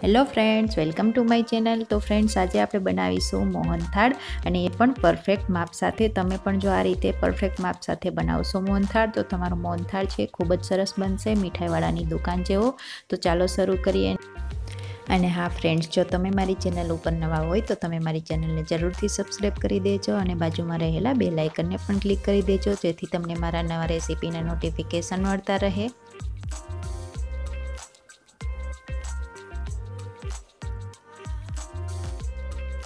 Hello friends, welcome to my channel. તો friends, આજે આપણે બનાવીશું મોહનથાળ, અને એ પણ પરફેક્ટ માપ સાથે. તમે પણ જો આ રીતે પરફેક્ટ માપ સાથે બનાવશો મોહનથાળ, તો તમારો મોહનથાળ છે ખૂબ જ સરસ બનશે, મીઠાઈવાળાની દુકાન જેવો. તો ચાલો શરૂ કરીએ. અને હા ફ્રેન્ડ્સ, જો તમે મારી ચેનલ ઉપર નવા હોય તો તમે મારી ચેનલને જરૂરથી સબસ્ક્રાઈબ કરી દેજો, અને બાજુમાં રહેલા બેલ આઇકનને પણ ક્લિક કરી દેજો, જેથી તમને મારા નવા રેસીપીના નોટિફિકેશન મળતા રહે.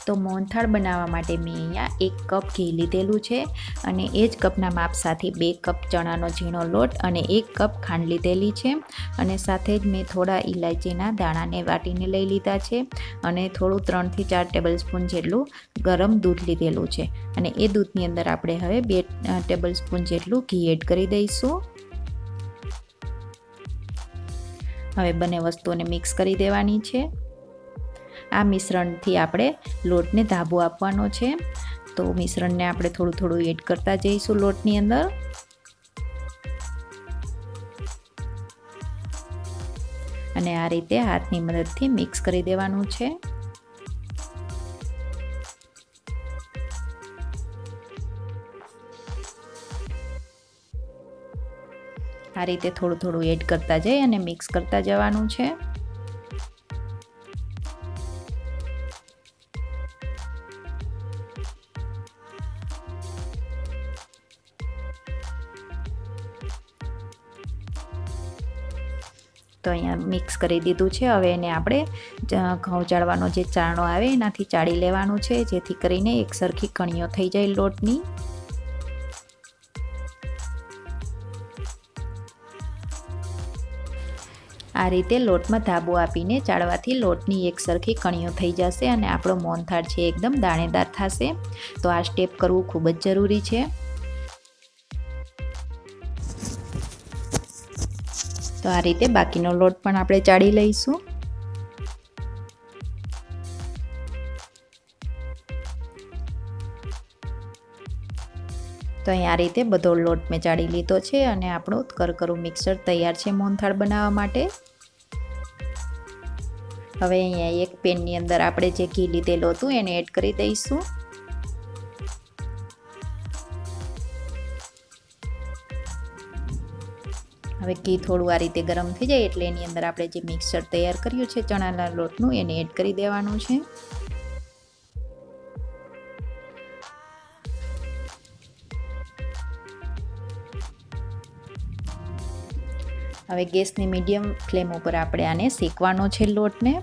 તો મોહનથાળ બનાવવા માટે મેં અહીંયા 1 કપ ઘી લીધેલું છે, અને એ જ કપના માપ સાથે 2 કપ ચણાનો ઝીણો લોટ અને 1 કપ ખાંડ લીધેલી છે, અને સાથે જ મેં થોડા ઇલાયચીના દાણાને વાટીને લઈ લીધા છે, અને થોડું 3 થી 4 ટેબલ સ્પૂન જેટલું ગરમ દૂધ લીધેલું છે, અને એ દૂધની અંદર આપણે હવે 2 ટેબલ સ્પૂન જેટલું ઘી એડ કરી દઈશું. હવે બંને વસ્તુઓને મિક્સ કરી દેવાની છે. આ મિશ્રણથી આપણે લોટને ધાબો આપવાનો છે, તો મિશ્રણને આપણે થોડું થોડું એડ કરતા જઈશું લોટની અંદર. અને આ રીતે હાથની મદદથી મિક્સ કરી દેવાનું છે. આ રીતે થોડું થોડું એડ કરતા જઈ અને મિક્સ કરતા જવાનું છે. તો અહીંયા મિક્સ કરી દીધું છે. હવે એને આપણે ઘઉં ચાળવાનો જે ચાળણો આવે એનાથી ચાળી લેવાનું છે, જેથી કરીને એક સરખી કણીઓ થઈ જાય લોટની. આ રીતે લોટમાં ધાબો આપીને ચાળવાથી લોટની એક સરખી કણીઓ થઈ જશે, અને આપણો મોહનથાળ છે એકદમ દાણેદાર થશે. તો આ સ્ટેપ કરવું ખૂબ જ જરૂરી છે. તો આ રીતે બાકીનો લોટ પણ આપણે ચાળી લઈશું. તો અહીં આ રીતે બધો લોટ મેં ચાળી લીધો છે, અને આપણું કરકરું મિક્સર તૈયાર છે મોહનથાળ બનાવવા માટે. હવે અહીંયા એક પેનની અંદર આપણે જે ઘી લીધેલું હતું એને એડ કરી દઈશું. હવે ઘી થોડું આ રીતે ગરમ થઈ જાય એટલે એની અંદર આપણે જે મિક્સર તૈયાર કર્યું છે ચણાના લોટનું, એને એડ કરી દેવાનું છે. હવે ગેસની મીડિયમ ફ્લેમ ઉપર આપણે આને શેકવાનો છે લોટને.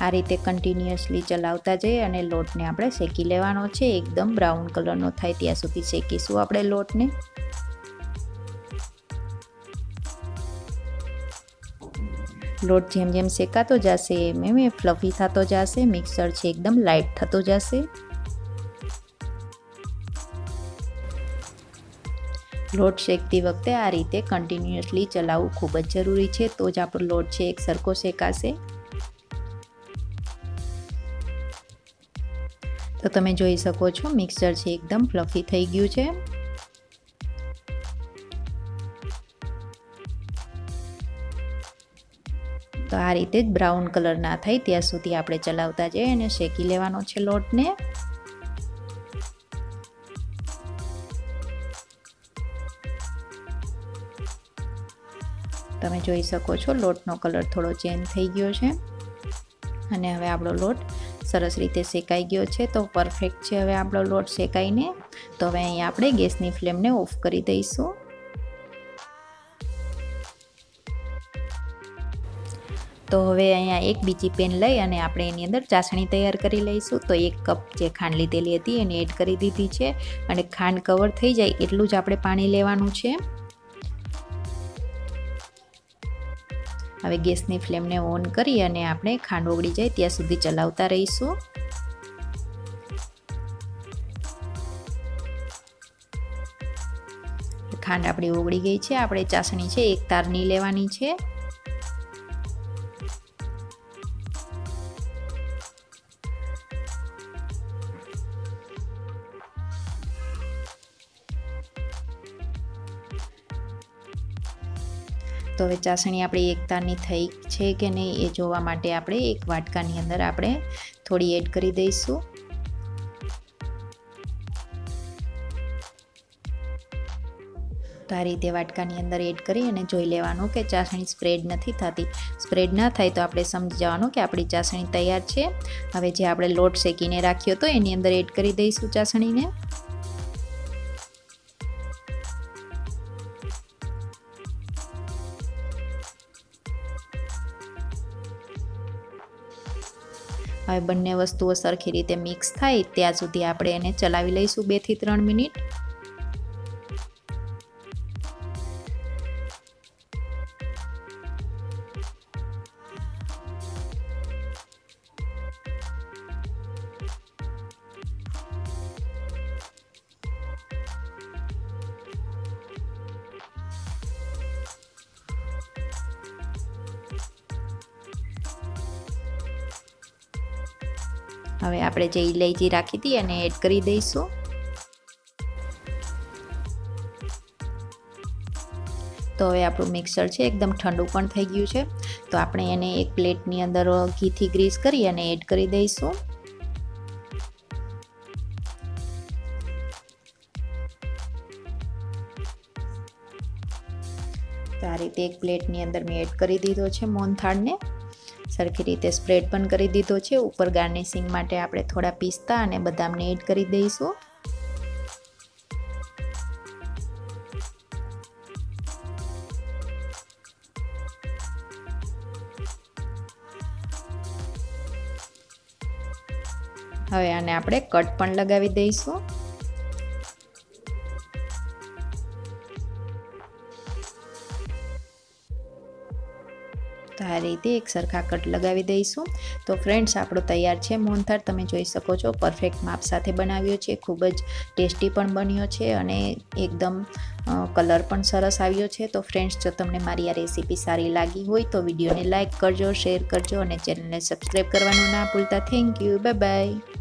આ રીતે કન્ટિન્યુઅસલી ચલાવતા જઈએ અને લોટને આપણે શેકી લેવાનો છે. એકદમ બ્રાઉન કલરનો થાય ત્યાં સુધી શેકીશું આપણે લોટને. લોટ જેમ જેમ શેકાતો જશે એમ એમ ફ્લફી થતો જશે. મિક્સર છે એકદમ લાઇટ થતો જશે. લોટ શેકતી વખતે આ રીતે કન્ટિન્યુઅસલી ચલાવવું ખૂબ જ જરૂરી છે, તો જ આપણો લોટ છે એક સરખો શેકાશે. તો તમે જોઈ શકો છો મિક્સર છે એકદમ ફ્લફી થઈ ગયું છે. તો આ રીતે જ બ્રાઉન કલર ના થાય ત્યાં સુધી આપણે ચલાવતા જઈએ અને શેકી લેવાનો છે લોટને. તમે જોઈ શકો છો લોટનો કલર થોડો ચેન્જ થઈ ગયો છે, અને હવે આપણો લોટ સરસ રીતે શેકાઈ ગયો છે. તો પરફેક્ટ છે હવે આપણો લોટ શેકાઈને. તો હવે અહીંયા આપણે ગેસની ફ્લેમને ઓફ કરી દઈશું. તો હવે અહીંયા એક બીજી પેન લઈ અને આપણે એની અંદર ચાસણી તૈયાર કરી લઈશું. તો 1 કપ જે ખાંડ લીધેલી હતી એને એડ કરી દીધી છે, અને ખાંડ કવર થઈ જાય એટલું જ આપણે પાણી લેવાનું છે. હવે ગેસની ફ્લેમને ઓન કરી અને આપણે ખાંડ ઓગળી જાય ત્યાં સુધી ચલાવતા રહીશું. ખાંડ આપણી ઓગળી ગઈ છે. આપણે ચાસણી છે એક તારની લેવાની છે. તો હવે ચાસણી આપણી એકતારની થઈ છે કે નહીં એ જોવા માટે આપણે એક વાટકાની અંદર આપણે થોડી એડ કરી દઈશું. તો આ રીતે વાટકાની અંદર એડ કરી અને જોઈ લેવાનું કે ચાસણી સ્પ્રેડ નથી થતી. સ્પ્રેડ ના થાય તો આપણે સમજી જવાનું કે આપણી ચાસણી તૈયાર છે. હવે જે આપણે લોટ શેકીને રાખ્યો હતો એની અંદર એડ કરી દઈશું ચાસણીને. હવે બંને વસ્તુઓ સરખી રીતે મિક્સ થાય ત્યાં સુધી આપણે એને ચલાવી લઈશું 2 થી 3 મિનિટ. હવે આપણે જે ઇલાયચી રાખી હતી એને એડ કરી દઈશું. તો હવે આપણું મિક્સર છે એકદમ ઠંડુ પણ થઈ ગયું છે. તો આપણે એને એક પ્લેટની અંદર ઘીથી ગ્રીસ કરી અને એડ કરી દઈશું. તો આ રીતે એક પ્લેટની અંદર મેં એડ કરી દીધો છે મોહનથાળને. સરખી રીતે સ્પ્રેડ પણ કરી દીધો છે. ઉપર ગાર્નિશિંગ માટે આપણે થોડા પિસ્તા અને બદામને એડ કરી દઈશું. હવે આને આપણે કટ પણ લગાવી દઈશું. તો આ રીતે એક સરખા કટ લગાવી દઈશું. તો ફ્રેન્ડ્સ આપણો તૈયાર છે મોહનથાળ. તમે જોઈ શકો છો પરફેક્ટ માપ સાથે બનાવ્યો છે. ખૂબ જ ટેસ્ટી પણ બન્યો છે અને એકદમ કલર પણ સરસ આવ્યો છે. તો ફ્રેન્ડ્સ જો તમને મારી આ રેસીપી સારી લાગી હોય તો વિડીયોને લાઇક કરજો, શેર કરજો અને ચેનલને સબસ્ક્રાઈબ કરવાનું ના ભૂલતા. Thank you. Bye bye.